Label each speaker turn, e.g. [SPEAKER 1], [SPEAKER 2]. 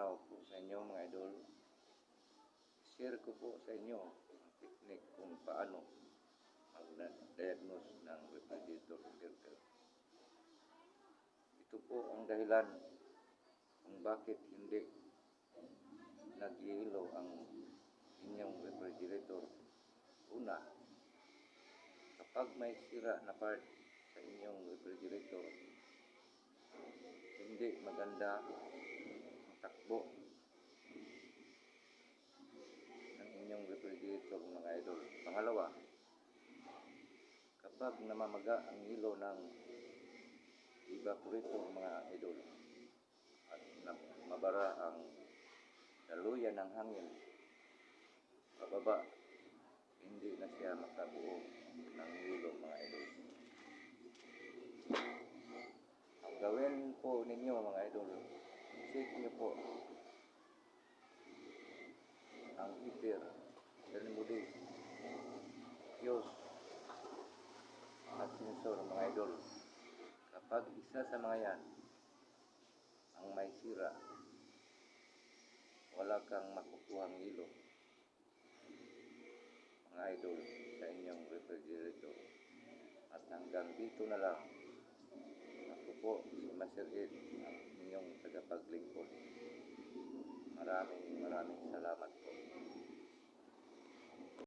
[SPEAKER 1] araw po sa inyo mga idol. Share ko po sa inyo ang technique kung paano mag-diagnose ng refrigerator filter. Ito po ang dahilan kung bakit hindi nag-iilo ang inyong refrigerator. Una, kapag may sira na part sa inyong refrigerator, hindi maganda ang takbo ng inyong refrigerator mga idol. Pangalawa, kapag namamaga ang hilo ng evaporator mga idol at mabara ang daluyan ng hangin pababa, hindi na siya makabuo ng hilo mga idol. Ang gawin po ninyo mga idol, check nyo po ang heater, thermodate, fuse at sensor mga idol. Kapag isa sa mga yan ang may sira, wala kang makukuhang hilo mga idol sa inyong refrigerator. At hanggang dito na lang. Ako po si Master Ed, ang inyong tagapaglingkod. Maraming salamat.